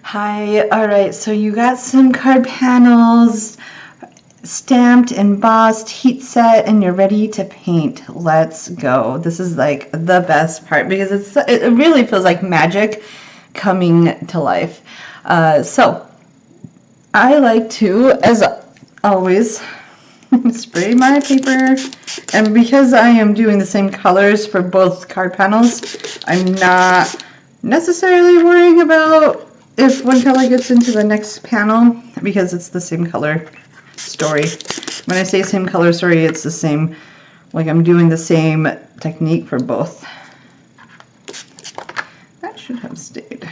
Hi, all right, so you got some card panels stamped, embossed, heat set, and you're ready to paint. Let's go. This is like the best part because it really feels like magic coming to life. So I like to, as always, spray my paper, and because I am doing the same colors for both card panels, I'm not necessarily worrying about if one color gets into the next panel because it's the same color story. When I say same color story, it's the same, like I'm doing the same technique for both. That should have stayed.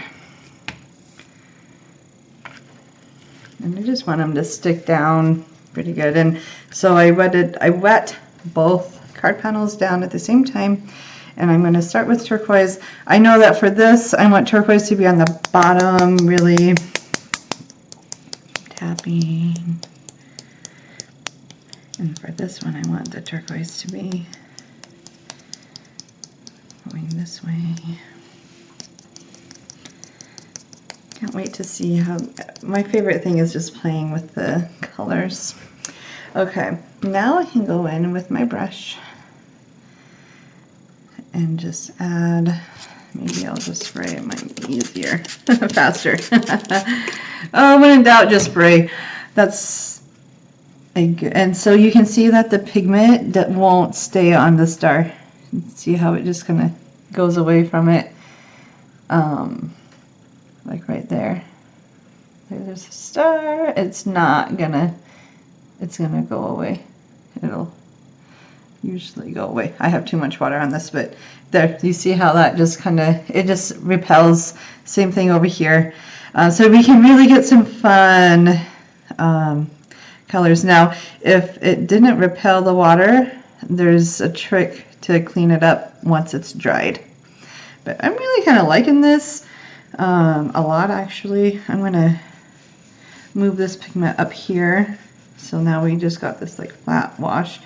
And I just want them to stick down pretty good. And so I wet both card panels down at the same time. And I'm going to start with turquoise. I know that for this, I want turquoise to be on the bottom, really tapping. And for this one, I want the turquoise to be going this way. Can't wait to see how, my favorite thing is just playing with the colors. Okay, now I can go in with my brush and just add, maybe I'll just spray, it might be easier, faster. Oh, when in doubt, just spray. That's a good, and so you can see that the pigment that won't stay on the star. See how it just kind of goes away from it, like right there. There's a star. It's not gonna, it's gonna go away. It'll usually go away. I have too much water on this, but there, you see how that just kind of, it just repels. Same thing over here. So we can really get some fun colors. Now, if it didn't repel the water, there's a trick to clean it up once it's dried. But I'm really kind of liking this a lot, actually. I'm going to move this pigment up here. So now we just got this like flat wash.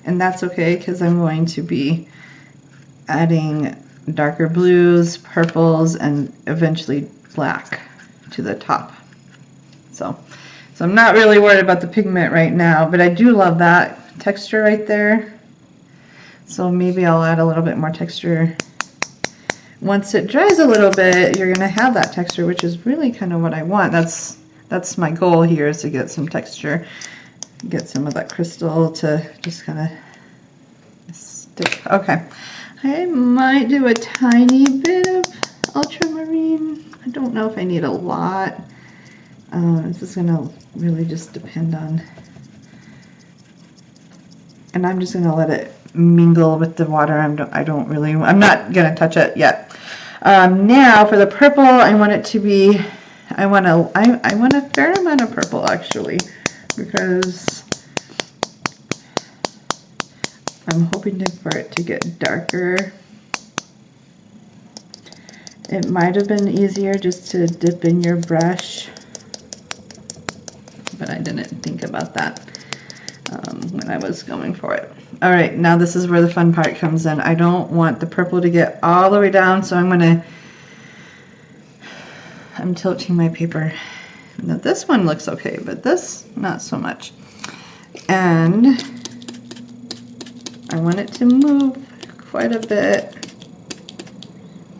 And that's okay because I'm going to be adding darker blues, purples, and eventually black to the top. So I'm not really worried about the pigment right now, but I do love that texture right there. So maybe I'll add a little bit more texture. Once it dries a little bit, you're going to have that texture, which is really kind of what I want. That's my goal here, is to get some texture. Get some of that crystal to just kind of stick. Okay, I might do a tiny bit of ultramarine. I don't know if I need a lot. This is gonna really just depend on, and I'm just gonna let it mingle with the water. I'm not gonna touch it yet. Now for the purple, I want it to be, I want a fair amount of purple actually, because I'm hoping for it to get darker. It might have been easier just to dip in your brush, but I didn't think about that when I was going for it. All right, now this is where the fun part comes in. I don't want the purple to get all the way down, so I'm tilting my paper. Now this one looks okay, but this, not so much. And I want it to move quite a bit.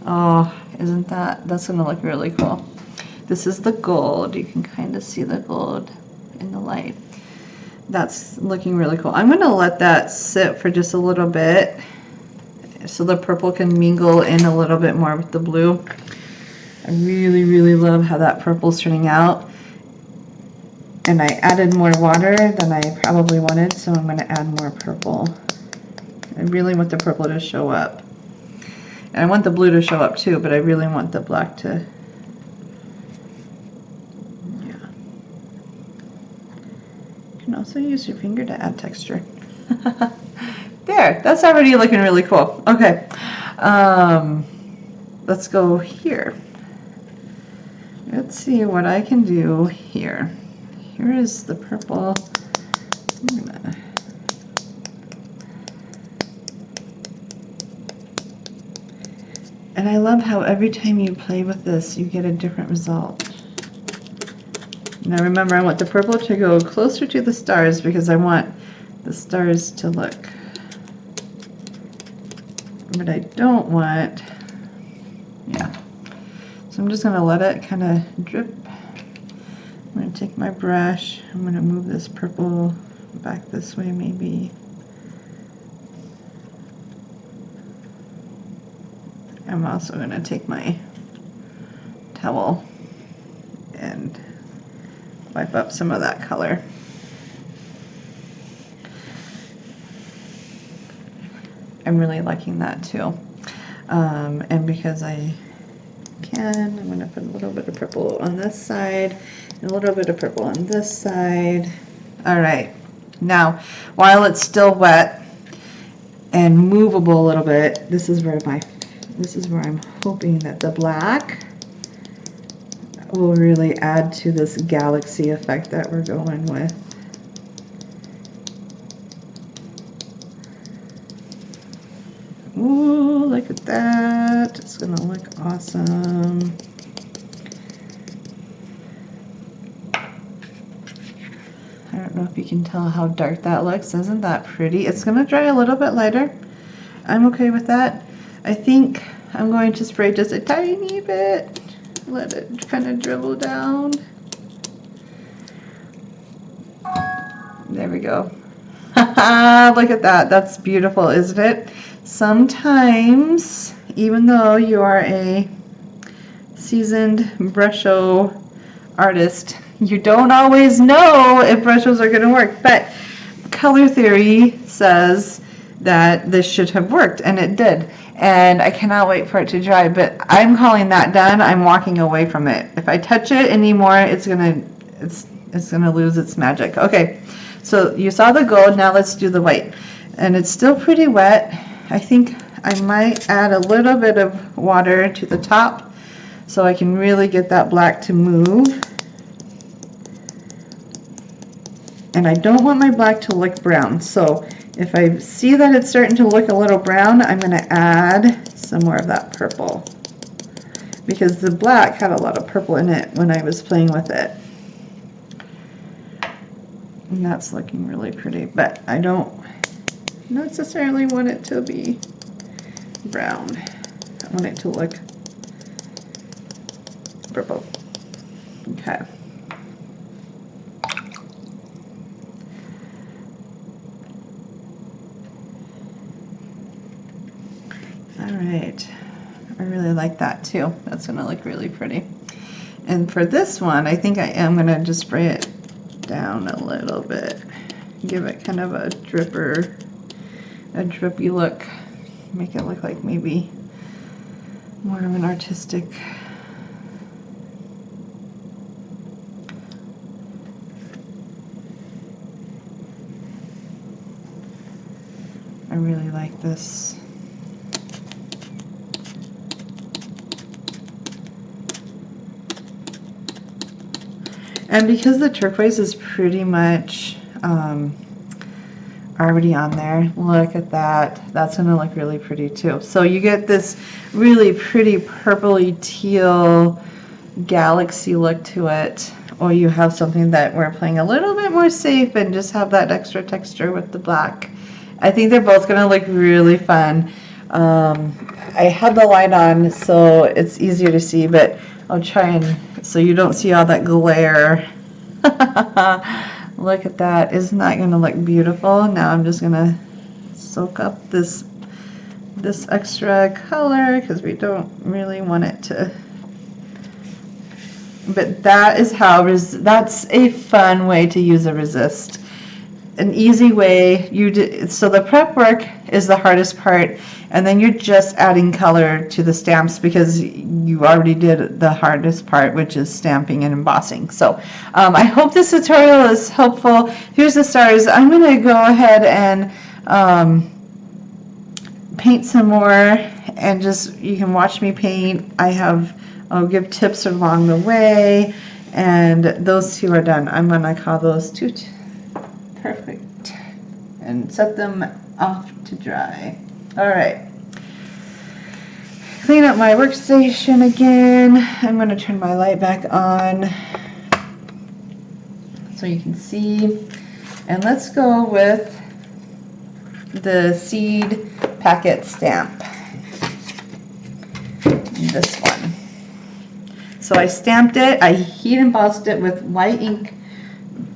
Oh, isn't that's gonna look really cool. This is the gold. You can kind of see the gold in the light. That's looking really cool. I'm gonna let that sit for just a little bit so the purple can mingle in a little bit more with the blue. I really, really love how that purple's turning out. And I added more water than I probably wanted, so I'm going to add more purple. I really want the purple to show up. And I want the blue to show up too, but I really want the black to, yeah. You can also use your finger to add texture. There, that's already looking really cool. Okay, let's go here. Let's see what I can do here. Here is the purple. And I love how every time you play with this, you get a different result. Now remember, I want the purple to go closer to the stars because I want the stars to look. But I don't want, yeah. So I'm just going to let it kind of drip. I'm going to take my brush. I'm going to move this purple back this way maybe. I'm also going to take my towel and wipe up some of that color. I'm really liking that too. And because I can, I'm going to put a little bit of purple on this side and a little bit of purple on this side. All right. Now, while it's still wet and movable a little bit, this is where I'm hoping that the black will really add to this galaxy effect that we're going with. Ooh, look at that. It's gonna look awesome. I don't know if you can tell how dark that looks. Isn't that pretty? It's gonna dry a little bit lighter. I'm okay with that. I think I'm going to spray just a tiny bit. Let it kind of dribble down. There we go. Look at that. That's beautiful, isn't it? Sometimes, even though you are a seasoned Brusho artist, you don't always know if Brushos are going to work. But color theory says that this should have worked, and it did. And I cannot wait for it to dry, but I'm calling that done. I'm walking away from it. If I touch it anymore, it's gonna lose its magic. Okay, so you saw the gold. Now let's do the white, and it's still pretty wet. I think I might add a little bit of water to the top so I can really get that black to move. And I don't want my black to look brown, so if I see that it's starting to look a little brown, I'm going to add some more of that purple, because the black had a lot of purple in it when I was playing with it. And that's looking really pretty, but I don't necessarily want it to be brown. I want it to look purple. Okay. Alright, I really like that too. That's going to look really pretty. And for this one, I think I am going to just spray it down a little bit. Give it kind of a drippy look. Make it look like maybe more of an artistic. I really like this. And because the turquoise is pretty much already on there, look at that. That's going to look really pretty too. So you get this really pretty purpley teal galaxy look to it. Or you have something that we're playing a little bit more safe and just have that extra texture with the black. I think they're both going to look really fun. I had the light on so it's easier to see, but I'll try and so you don't see all that glare. Look at that. Isn't that going to look beautiful? Now I'm just going to soak up this extra color because we don't really want it to. But that is how that's a fun way to use a resist. An easy way so the prep work is the hardest part, and then you're just adding color to the stamps because you already did the hardest part, which is stamping and embossing. So I hope this tutorial is helpful. Here's the stars. I'm going to go ahead and paint some more, and just you can watch me paint. I'll give tips along the way, and those two are done. I'm going to call those two perfect and set them off to dry. All right. Clean up my workstation again. I'm going to turn my light back on. so you can see. And let's go with the seed packet stamp. This one. So I stamped it, I heat embossed it with white ink,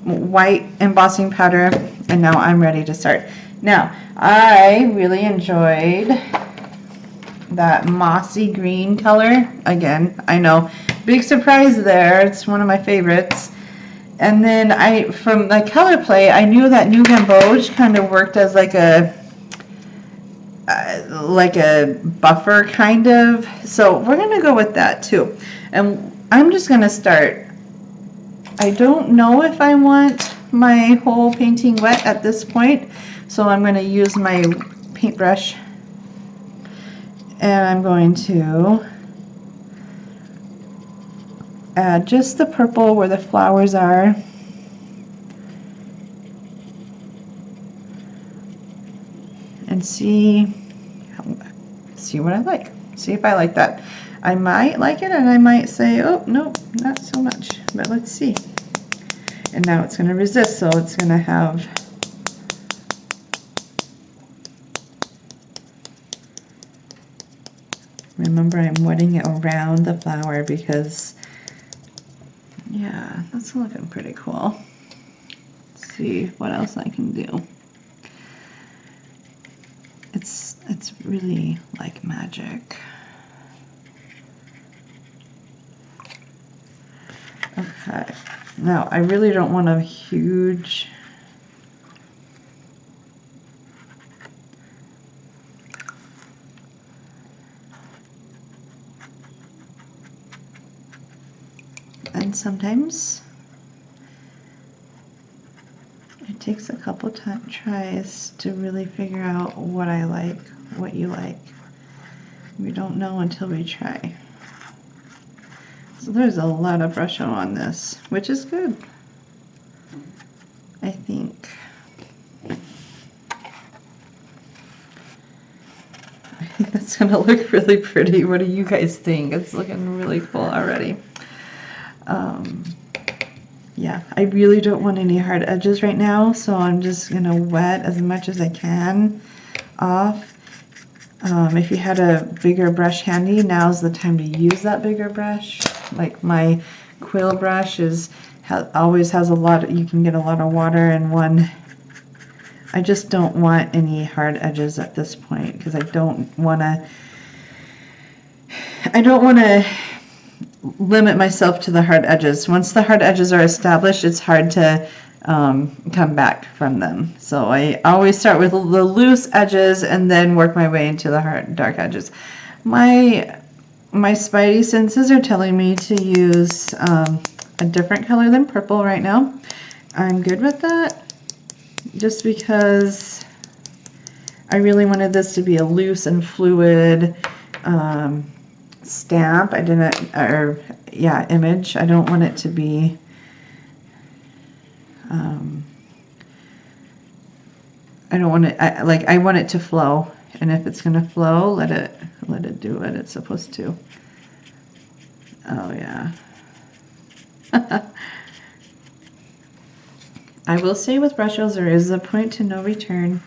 white embossing powder, and now I'm ready to start. Now, I really enjoyed that mossy green color. Again, I know, big surprise there, it's one of my favorites. And then from the color play, I knew that New Gamboge kind of worked as like a buffer kind of, so we're gonna go with that too. And I'm just gonna start. I don't know if I want my whole painting wet at this point, so I'm gonna use my paintbrush and I'm going to add just the purple where the flowers are. And see what I like. See if I like that. I might like it and I might say, oh, nope, not so much. But let's see. And now it's going to resist, so it's going to have remember, I'm wetting it around the flower because, yeah, that's looking pretty cool. Let's see what else I can do. It's really like magic. Okay, now I really don't want a huge and sometimes it takes a couple tries to really figure out what I like, what you like. We don't know until we try. So there's a lot of Brusho on this, which is good, I think. I think that's gonna look really pretty. What do you guys think? It's looking really cool already. Yeah, I really don't want any hard edges right now, so I'm just gonna wet as much as I can off. If you had a bigger brush handy, now's the time to use that bigger brush. Like my quill brush always has a lot, you can get a lot of water in one. I just don't want any hard edges at this point because I don't want to limit myself to the hard edges. Once the hard edges are established, it's hard to come back from them. So I always start with the loose edges and then work my way into the hard, dark edges. My spidey senses are telling me to use a different color than purple right now. I'm good with that, just because I really wanted this to be a loose and fluid stamp. Image. I don't want it to be I don't want it, I want it to flow, and if it's gonna flow, let it do what it's supposed to. Oh yeah. I will say with Brushos there is a point to no return,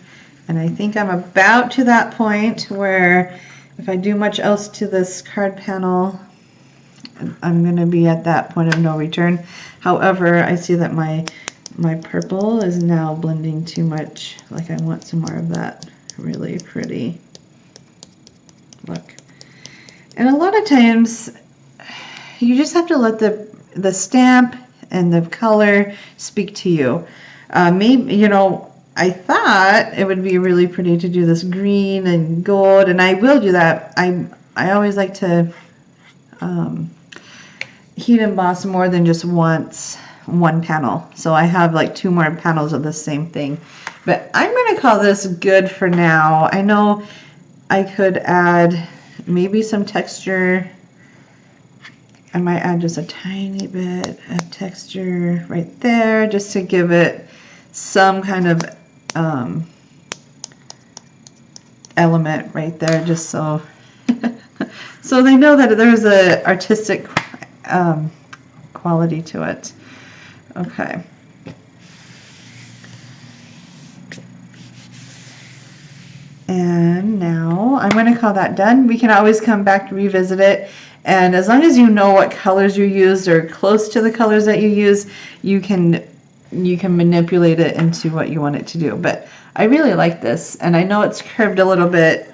and I think I'm about to that point where if I do much else to this card panel, I'm going to be at that point of no return. However, I see that my purple is now blending too much. Like, I want some more of that really pretty look. And a lot of times you just have to let the stamp and the color speak to you. Maybe, you know, I thought it would be really pretty to do this green and gold, and I will do that. I always like to heat emboss more than just one panel. So I have like 2 more panels of the same thing. But I'm going to call this good for now. I know I could add maybe some texture. I might add just a tiny bit of texture right there just to give it some kind of element right there, just so so they know that there's a artistic quality to it. Okay, now I'm going to call that done. We can always come back to revisit it. And as long as you know what colors you used or close to the colors that you use, you can manipulate it into what you want it to do. But I really like this, and I know it's curved a little bit.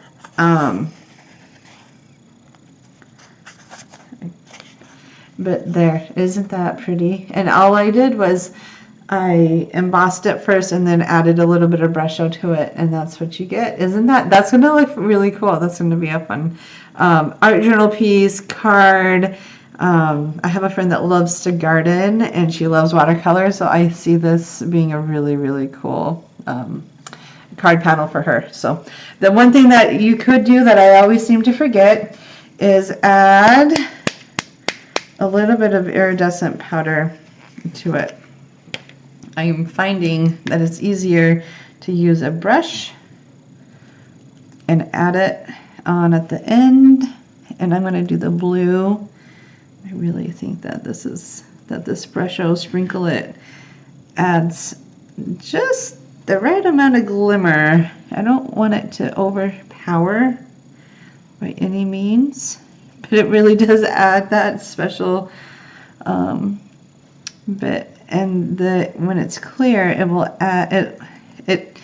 But there, isn't that pretty? And all I did was I embossed it first and then added a little bit of Brusho to it, and that's what you get. Isn't that's going to look really cool. That's going to be a fun art journal piece, card. I have a friend that loves to garden, and she loves watercolor, so I see this being a really, really cool card panel for her. So the one thing that you could do that I always seem to forget is add a little bit of iridescent powder to it. I'm finding that it's easier to use a brush and add it on at the end, and I'm going to do the blue. I really think that this Brusho Sprinkle It adds just the right amount of glimmer. I don't want it to overpower by any means, but it really does add that special bit. And when it's clear, it will add it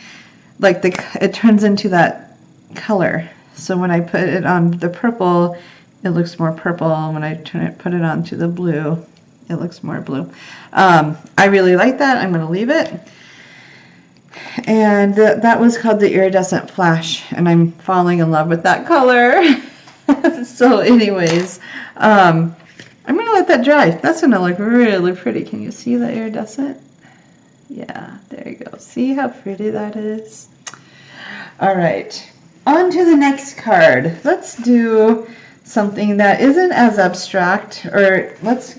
turns into that color. So when I put it on the purple, it looks more purple. When I put it onto the blue, it looks more blue. I really like that. I'm going to leave it. And that was called the Iridescent Flash, and I'm falling in love with that color. So anyways, I'm going to let that dry. That's going to look really pretty. Can you see the iridescent? Yeah, there you go. See how pretty that is? All right, on to the next card. Let's do something that isn't as abstract, or let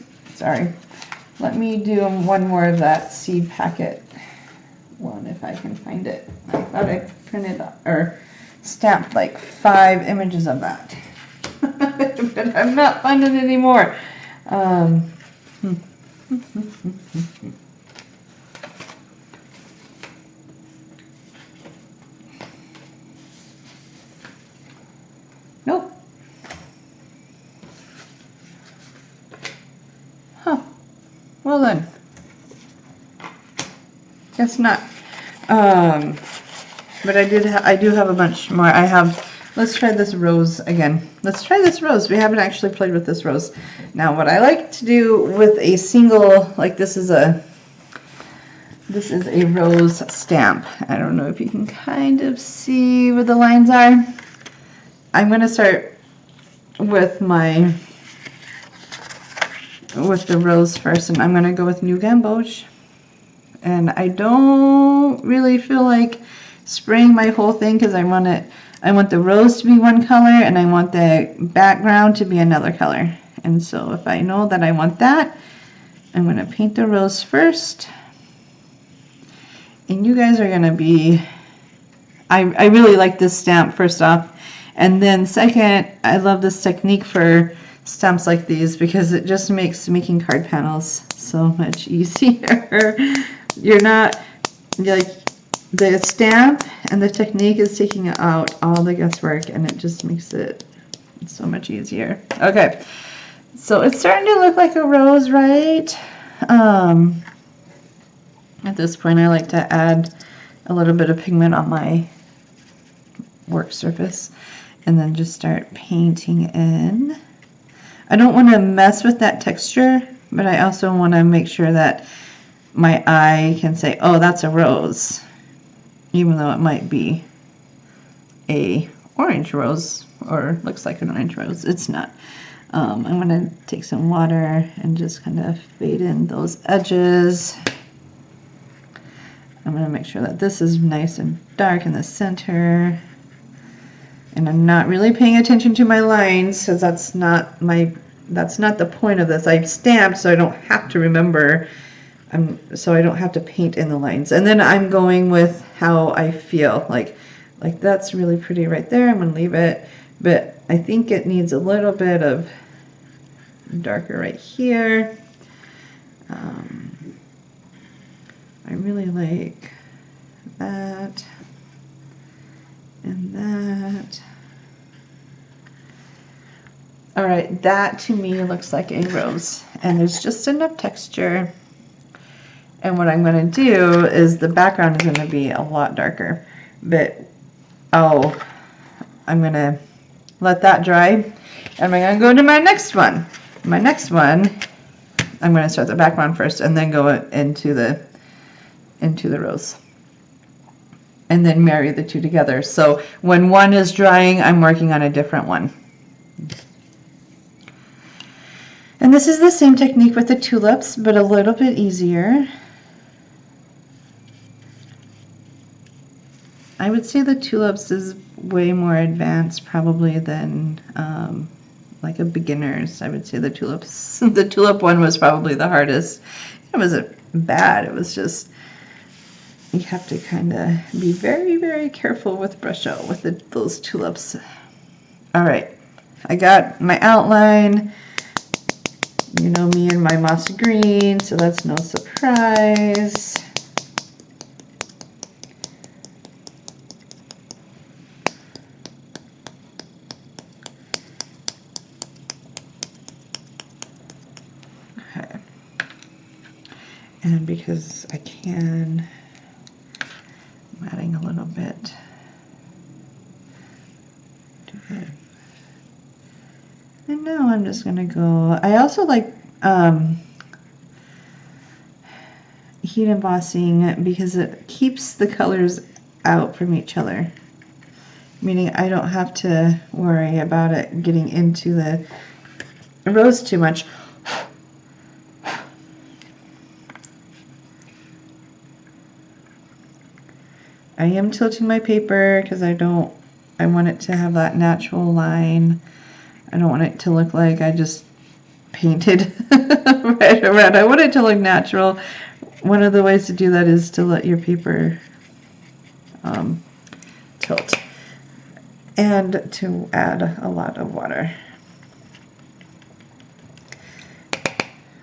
me do one more of that seed packet one if I can find it. I thought I printed or stamped like 5 images of that. But I'm not finding it anymore. Nope. Huh. Well then. Guess not. But I do have a bunch more. Let's try this rose again. Let's try this rose. We haven't actually played with this rose. Now, what I like to do with a single, like this is a rose stamp. I don't know if you can kind of see where the lines are. I'm going to start with the rose first, and I'm going to go with New Gamboge. And I don't really feel like spraying my whole thing because I want the rose to be one color and I want the background to be another color. And so if I know that I want that, I'm going to paint the rose first. And you guys are going to be, I really like this stamp first off. And then second, I love this technique for stamps like these because it just makes making card panels so much easier. You're not, like, the stamp and the technique is taking out all the guesswork, and it just makes it so much easier. Okay, so it's starting to look like a rose, right? At this point, I like to add a little bit of pigment on my work surface and then just start painting in. I don't want to mess with that texture, but I also want to make sure that my eye can say, oh, that's a rose, even though it might be a orange rose or looks like an orange rose. It's not. I'm going to take some water and just kind of fade in those edges. I'm going to make sure that this is nice and dark in the center. And I'm not really paying attention to my lines because that's not the point of this. I've stamped so I don't have to remember. So I don't have to paint in the lines. And then I'm going with how I feel. Like that's really pretty right there. I'm going to leave it. But I think it needs a little bit of darker right here. I really like that and that. All right, that to me looks like a rose, and there's just enough texture. And what I'm going to do is the background is going to be a lot darker, but I'm going to let that dry, and I'm going to go to my next one. My next one, I'm going to start the background first, and then go into the rose, and then marry the two together. So when one is drying, I'm working on a different one. And this is the same technique with the tulips, but a little bit easier. I would say the tulips is way more advanced probably than like a beginner's. I would say the tulips. The tulip one was probably the hardest. It wasn't bad. It was just, you have to kind of be very, very careful with Brusho with those tulips. All right, I got my outline. You know me and my moss green, so that's no surprise. Okay. And because I can, I'm adding a little bit. And now I'm just gonna go, I also like heat embossing because it keeps the colors out from each other. Meaning I don't have to worry about it getting into the rose too much. I am tilting my paper because I want it to have that natural line. I don't want it to look like I just painted red or red. I want it to look natural. One of the ways to do that is to let your paper tilt and to add a lot of water.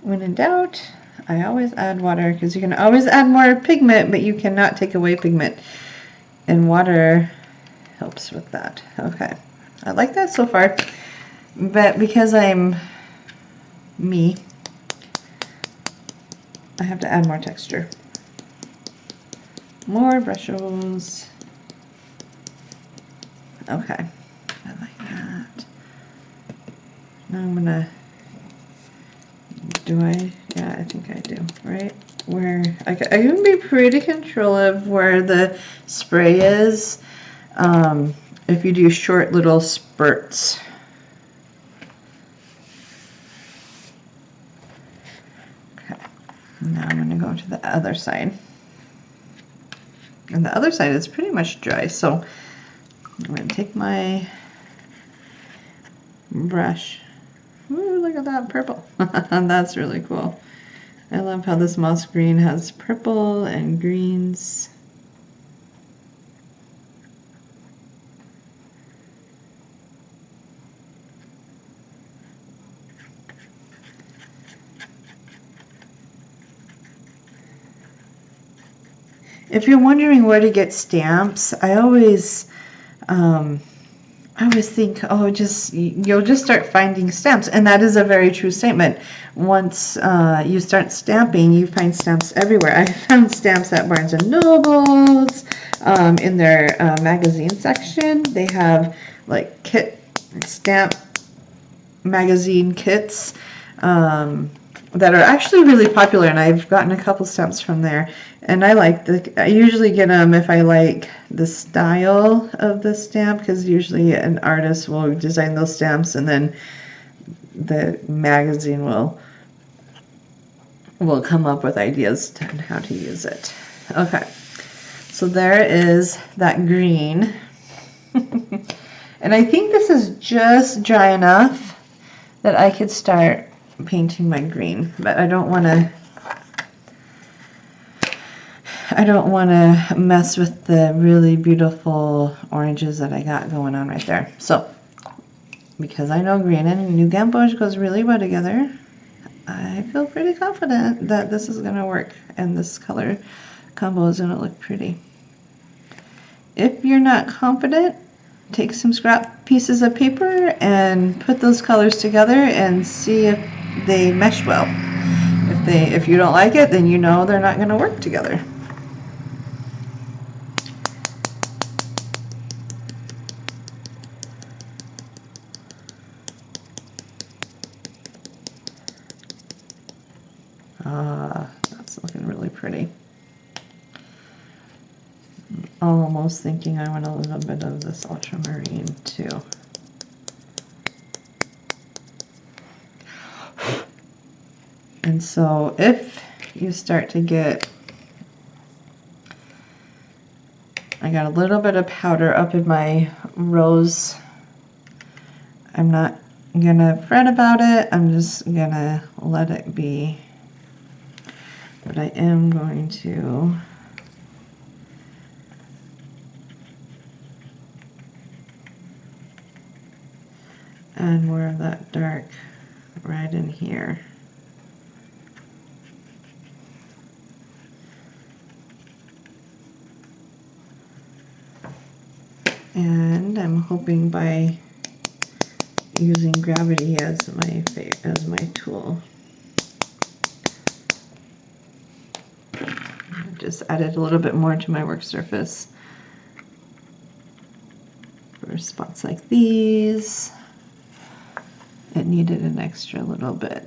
When in doubt, I always add water because you can always add more pigment, but you cannot take away pigment. And water helps with that. Okay, I like that so far. But because I'm me, I have to add more texture. More brushes. Okay, I like that. Now I'm gonna, yeah, I think I do, right? Where, I can be pretty controlling where the spray is, if you do short little spurts. Now I'm going to go to the other side. And the other side is pretty much dry, so I'm going to take my brush. Ooh, look at that purple. That's really cool. I love how this moss green has purple and greens. If you're wondering where to get stamps, I always think, oh, you'll just start finding stamps, and that is a very true statement. Once you start stamping, you find stamps everywhere. I found stamps at Barnes and Nobles, in their magazine section. They have like stamp magazine kits that are actually really popular, and I've gotten a couple stamps from there. And I usually get them if I like the style of the stamp, because usually an artist will design those stamps and then the magazine will come up with ideas on how to use it. Okay, so there is that green. And I think this is just dry enough that I could start painting my green, but I don't want to mess with the really beautiful oranges that I got going on right there. So, because I know green and new gamboge goes really well together, I feel pretty confident that this is going to work and this color combo is going to look pretty. If you're not confident, take some scrap pieces of paper and put those colors together and see if they mesh well. If you don't like it, then you know they're not going to work together. That's looking really pretty. I'm almost thinking I want a little bit of this ultramarine too. And so if you start to get, I got a little bit of powder up in my rose, I'm not gonna fret about it, I'm just gonna let it be. But I am going to add more of that dark right in here. And I'm hoping by using gravity as my tool, I just added a little bit more to my work surface for spots like these. It needed an extra little bit.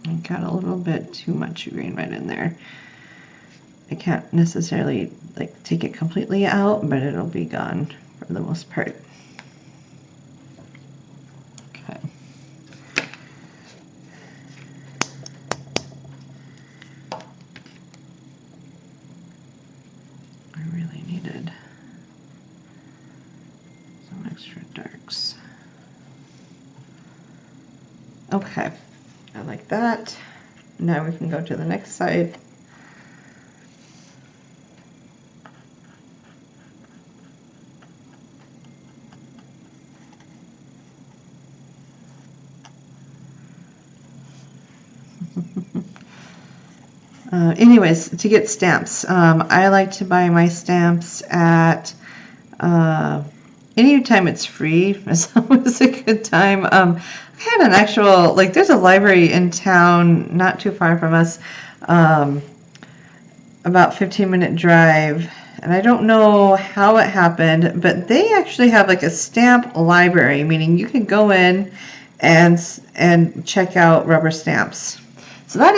I got a little bit too much green right in there. I can't necessarily like take it completely out, but it'll be gone for the most part. Okay. I really needed some extra darks. Okay, I like that. Now we can go to the next side. Anyways, to get stamps, I like to buy my stamps at anytime it's free. It's always a good time. I had an actual, like, there's a library in town not too far from us, about 15-minute drive, and I don't know how it happened, but they actually have like a stamp library, meaning you can go in and check out rubber stamps. So that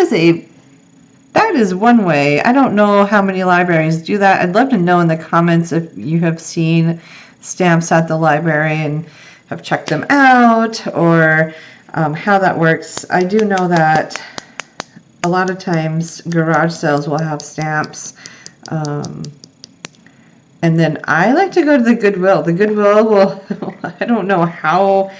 is one way. I don't know how many libraries do that. I'd love to know in the comments if you have seen stamps at the library and have checked them out, or how that works. I do know that a lot of times garage sales will have stamps, and then I like to go to the Goodwill. The Goodwill will, I don't know how,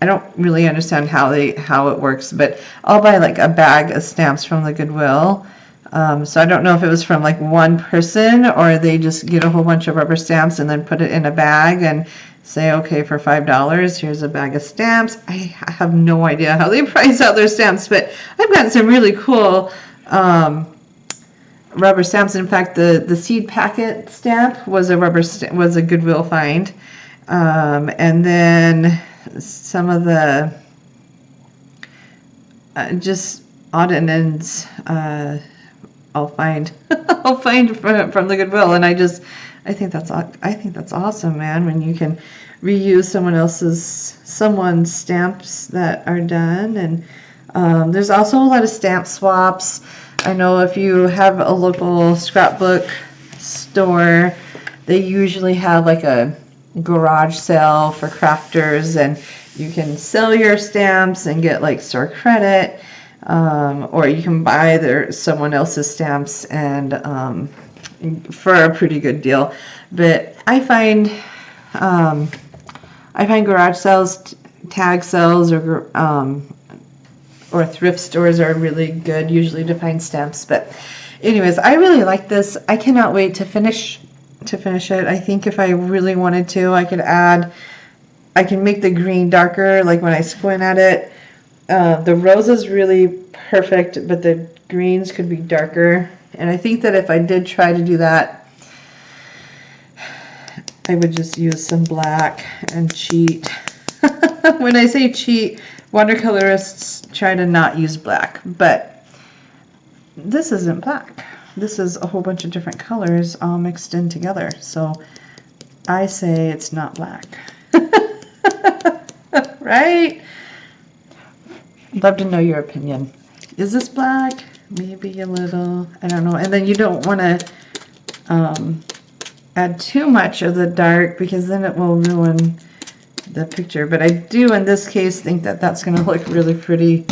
I don't really understand how it works, but I'll buy like a bag of stamps from the Goodwill. So I don't know if it was from like one person, or they just get a whole bunch of rubber stamps and then put it in a bag and say, okay, for $5, here's a bag of stamps. I have no idea how they price out their stamps, but I've gotten some really cool rubber stamps. In fact, the seed packet stamp was was a Goodwill find, and then some of the just odd and ends I'll find from the Goodwill, and I think that's awesome, man, when you can reuse someone's stamps that are done. And there's also a lot of stamp swaps. I know if you have a local scrapbook store, they usually have like a garage sale for crafters, and you can sell your stamps and get like store credit, or you can buy someone else's stamps and for a pretty good deal. But I find garage sales, tag sales, or thrift stores are really good usually to find stamps. But anyways, I really like this. I cannot wait to finish it. I think if I really wanted to, I can make the green darker, like when I squint at it. The rose is really perfect, but the greens could be darker. And I think that if I did try to do that, I would just use some black and cheat. When I say cheat, watercolorists try to not use black, but this isn't black. This is a whole bunch of different colors all mixed in together. So I say it's not black. Right? I'd love to know your opinion. Is this black? Maybe a little. I don't know. And then you don't want to add too much of the dark because then it will ruin the picture. But I do in this case think that that's going to look really pretty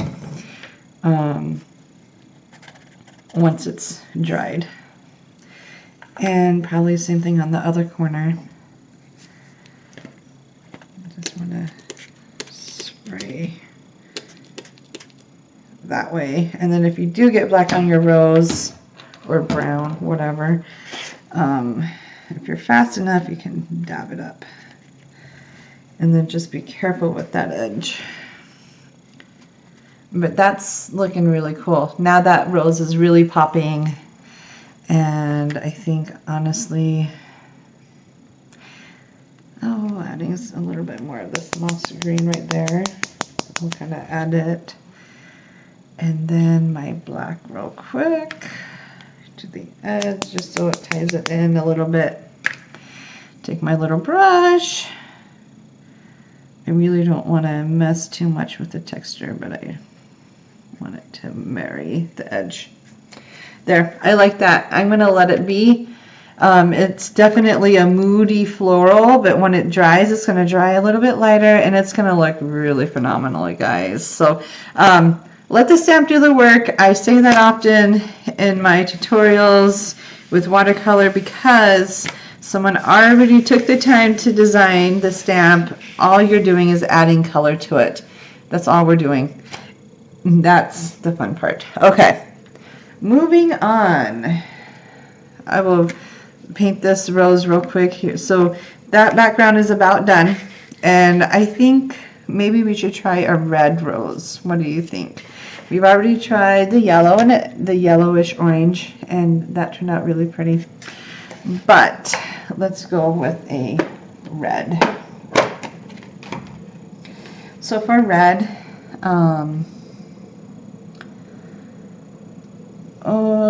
once it's dried. And probably same thing on the other corner. I just want to spray that way. And then if you do get black on your rose or brown, whatever, if you're fast enough, you can dab it up. And then just be careful with that edge. But that's looking really cool. Now that rose is really popping. And I think, honestly, adding a little bit more of this moss green right there. We'll kind of add it. And then my black real quick to the edge, just so it ties it in a little bit. Take my little brush. I really don't want to mess too much with the texture, but I want it to marry the edge. There, I like that. I'm going to let it be. It's definitely a moody floral, but when it dries, it's going to dry a little bit lighter, and it's going to look really phenomenal, guys. So let the stamp do the work. I say that often in my tutorials with watercolor because someone already took the time to design the stamp. All you're doing is adding color to it. That's all we're doing. That's the fun part. Okay, moving on. I will paint this rose real quick here. So that background is about done. And I think maybe we should try a red rose. What do you think? We've already tried the yellow and the yellowish orange, and that turned out really pretty. But let's go with a red. So for red,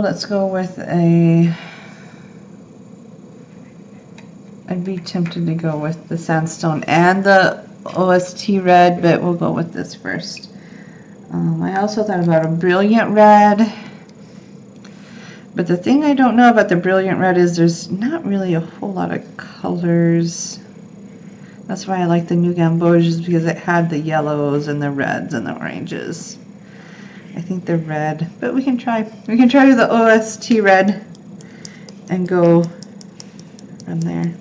let's go with I'd be tempted to go with the sandstone and the OST red, but we'll go with this first. I also thought about a brilliant red, but the thing I don't know about the brilliant red is there's not really a whole lot of colors. That's why I like the new Gamboges, because it had the yellows and the reds and the oranges. I think the red, but we can try the OST red and go from there.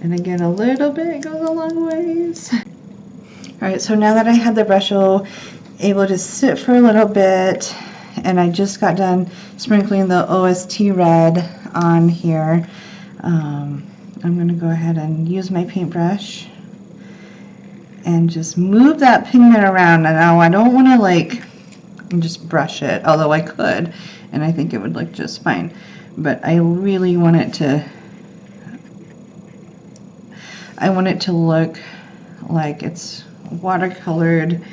And again, a little bit goes a long ways. All right, so now that I had the Brusho able to sit for a little bit, and I just got done sprinkling the OST red on here, I'm going to go ahead and use my paintbrush and just move that pigment around. And now I don't want to like just brush it, although I could, and I think it would look just fine. But I really want it to, look like it's watercolored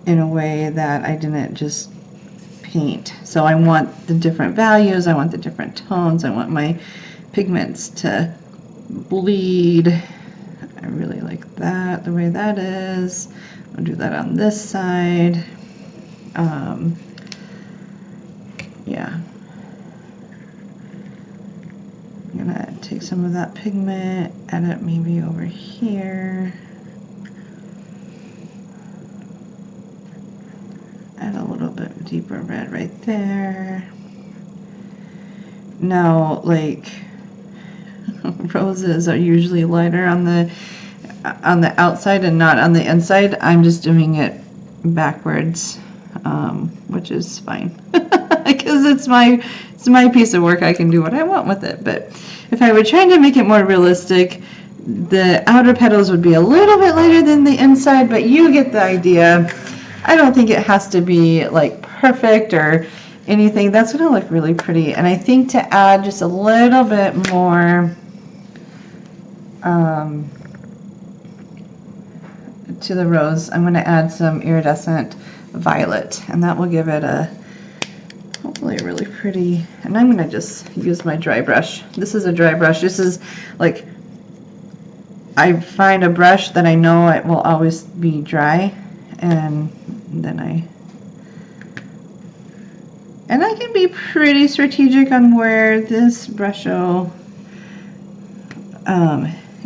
in a way that I didn't just paint. So I want the different values, I want the different tones, I want my pigments to bleed. I really like that, the way that is. I'll do that on this side. Yeah. I'm gonna take some of that pigment, add it maybe over here. Add a little bit deeper red right there. Now, like, roses are usually lighter on the outside and not on the inside. I'm just doing it backwards, which is fine because it's my piece of work. I can do what I want with it. But if I were trying to make it more realistic, the outer petals would be a little bit lighter than the inside, but you get the idea. I don't think it has to be like perfect or anything, that's going to look really pretty. And I think to add just a little bit more to the rose, I'm going to add some iridescent violet, and that will give it a hopefully really pretty. And I'm going to just use my dry brush. This is a dry brush. This is like, I find a brush that I know it will always be dry, and then I can be pretty strategic on where this Brusho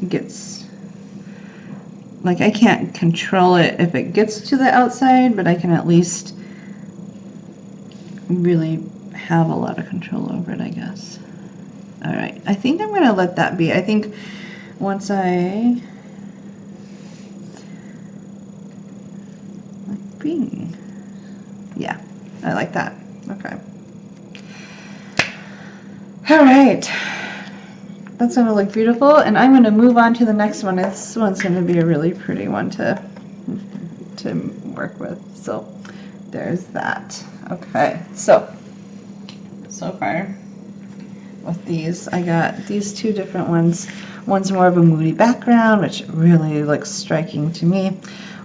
gets, like, I can't control it if it gets to the outside, but I can at least really have a lot of control over it, I guess. All right, I think I'm going to let that be. I think once I, like, bing. Yeah, I like that. Okay. All right. That's going to look beautiful, and I'm going to move on to the next one. This one's going to be a really pretty one to work with. So there's that. Okay, so far with these, I got these two different ones. One's more of a moody background, which really looks striking to me.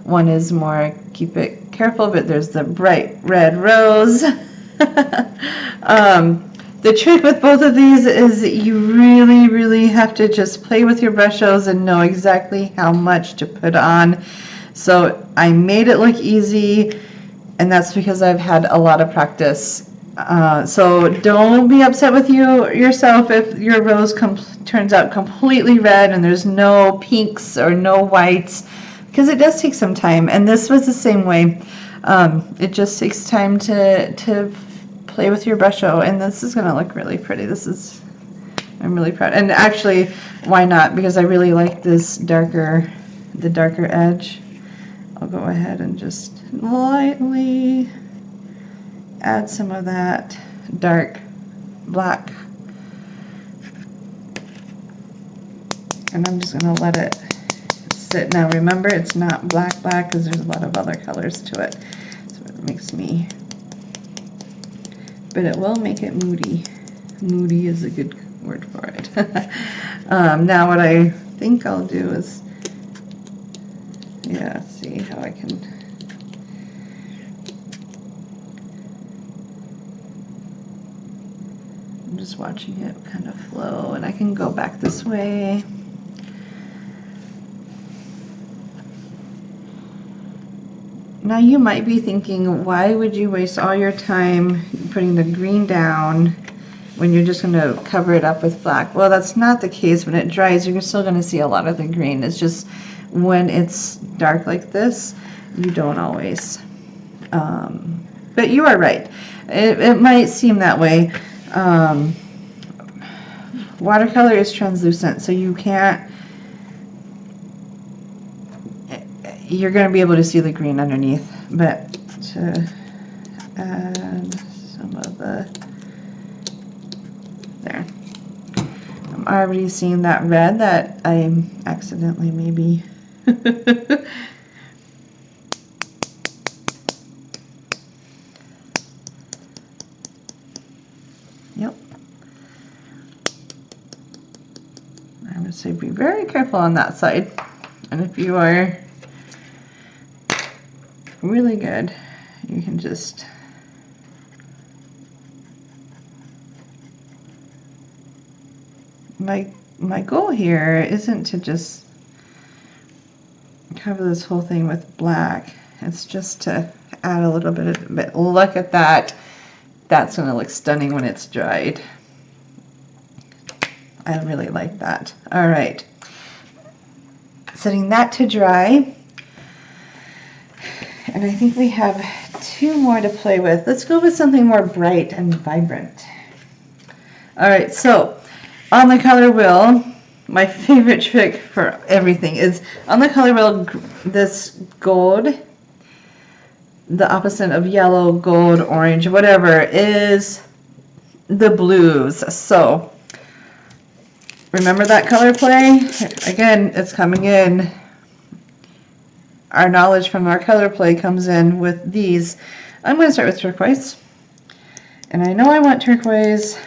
One is more keep it careful, but there's the bright red rose. The trick with both of these is that you really, really have to just play with your Brushos and know exactly how much to put on. So I made it look easy, and that's because I've had a lot of practice. So don't be upset with yourself if your rose turns out completely red and there's no pinks or no whites, because it does take some time. And this was the same way. It just takes time to play with your Brusho, and this is going to look really pretty. I'm really proud. And actually, why not? Because I really like this the darker edge. I'll go ahead and just lightly add some of that dark black. And I'm just going to let it sit. Now remember, it's not black because there's a lot of other colors to it. So it makes me, but it will make it moody. Moody is a good word for it. Now what I think I'll do is, yeah, see how I can, I'm just watching it kind of flow, and I can go back this way. Now you might be thinking, why would you waste all your time putting the green down when you're just going to cover it up with black? Well, that's not the case. When it dries, you're still going to see a lot of the green. It's just when it's dark like this, you don't always. But you are right. It might seem that way. Watercolor is translucent, so you can't, you're going to be able to see the green underneath, but to add some of the, there. I'm already seeing that red that I accidentally maybe yep. I would say be very careful on that side, and if you are really good, you can just my goal here isn't to just cover this whole thing with black. It's just to add a little bit of, but look at that. That's going to look stunning when it's dried. I really like that. All right, setting that to dry. And I think we have two more to play with. Let's go with something more bright and vibrant. All right, so on the color wheel, my favorite trick for everything is on the color wheel, this gold, the opposite of yellow, gold, orange, whatever, is the blues. So remember that color play? Again, it's coming in. Our knowledge from our color play comes in with these. I'm going to start with turquoise. And I know I want turquoise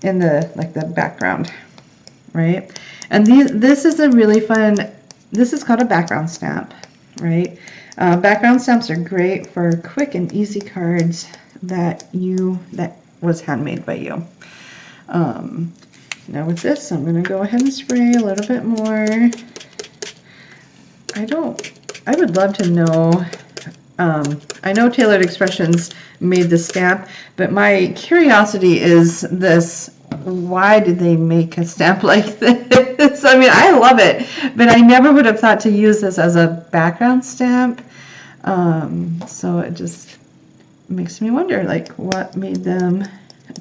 in the, like the background, right? And this is a really fun, this is called a background stamp, right? Background stamps are great for quick and easy cards that was handmade by you. Now with this, I'm going to go ahead and spray a little bit more. I would love to know, I know Tailored Expressions made the stamp, but my curiosity is this, why did they make a stamp like this? I mean, I love it, but I never would have thought to use this as a background stamp. So it just makes me wonder, like, what made them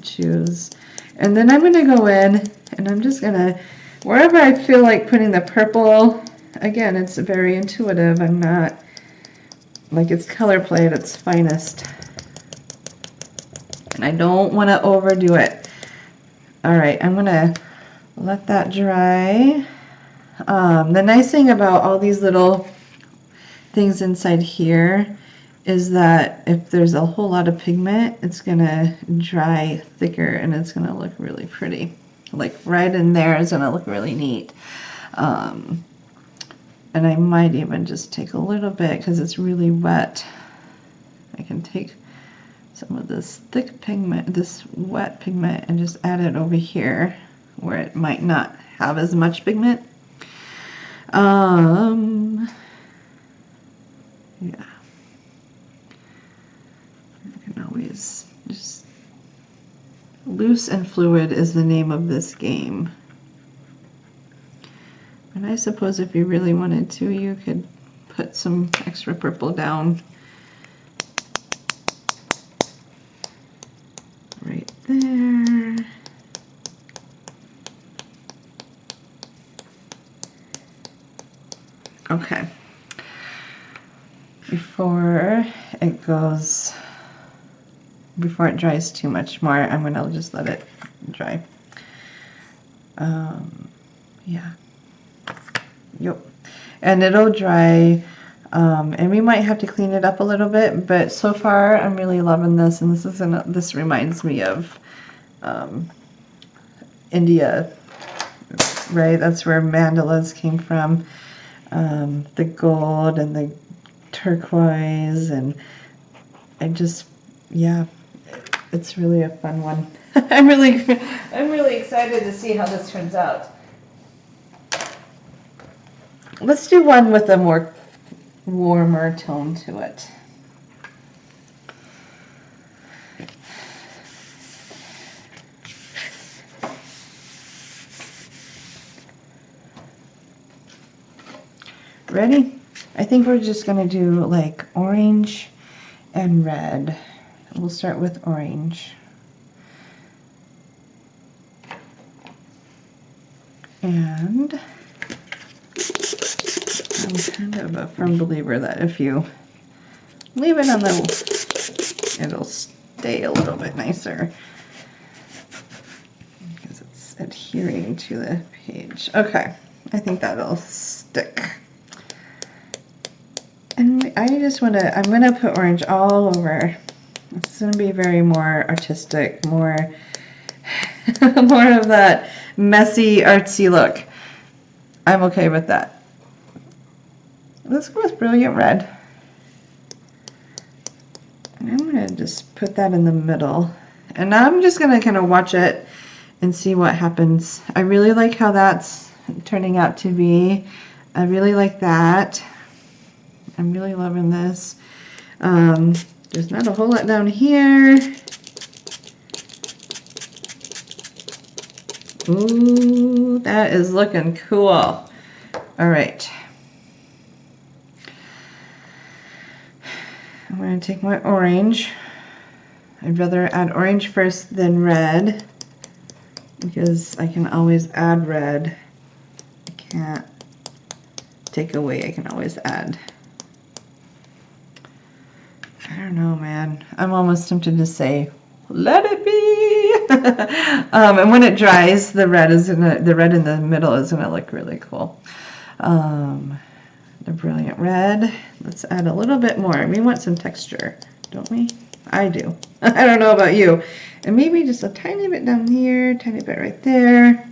choose. And then I'm going to go in and I'm just going to, wherever I feel like putting the purple, again, it's very intuitive. I'm not, like, it's color play at its finest. And I don't want to overdo it. All right, I'm going to let that dry. The nice thing about all these little things inside here is that if there's a whole lot of pigment, it's going to dry thicker and it's going to look really pretty. Like right in there is going to look really neat. And I might even just take a little bit because it's really wet. I can take some of this thick pigment, this wet pigment, and just add it over here where it might not have as much pigment. Yeah. I can always just, loose and fluid is the name of this game. And I suppose if you really wanted to, you could put some extra purple down right there. Okay. Before it dries too much more, I'm going to just let it dry. Yeah. Yep. And it'll dry, and we might have to clean it up a little bit, but so far I'm really loving this, and this reminds me of India, right? That's where mandalas came from. The gold and the turquoise, and yeah, it's really a fun one. I'm really excited to see how this turns out. Let's do one with a more warmer tone to it. Ready? I think we're just going to do like orange and red. We'll start with orange. And I'm kind of a firm believer that if you leave it on it'll stay a little bit nicer because it's adhering to the page. Okay, I think that'll stick. And I just want to, I'm going to put orange all over. It's going to be very more artistic, more of that messy, artsy look. I'm okay with that. Let's go with Brilliant Red. And I'm going to just put that in the middle. And now I'm just going to kind of watch it and see what happens. I really like how that's turning out to be. I really like that. I'm really loving this. There's not a whole lot down here. Ooh, that is looking cool. All right. I'm going to take my orange. I'd rather add orange first than red because I can always add red. I can't take away, I can always add. I don't know, man. I'm almost tempted to say, let it be. And when it dries, the red in the middle is gonna look really cool. The Brilliant Red. Let's add a little bit more. We want some texture, don't we? I do. I don't know about you. And maybe just a tiny bit down here, tiny bit right there.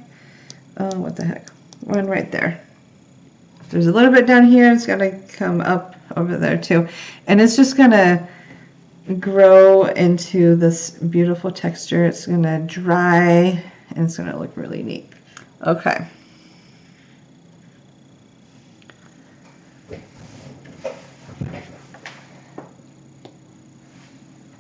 Oh, what the heck? One right there. There's a little bit down here. It's got to come up over there too. And it's just going to grow into this beautiful texture. It's going to dry and it's going to look really neat. Okay.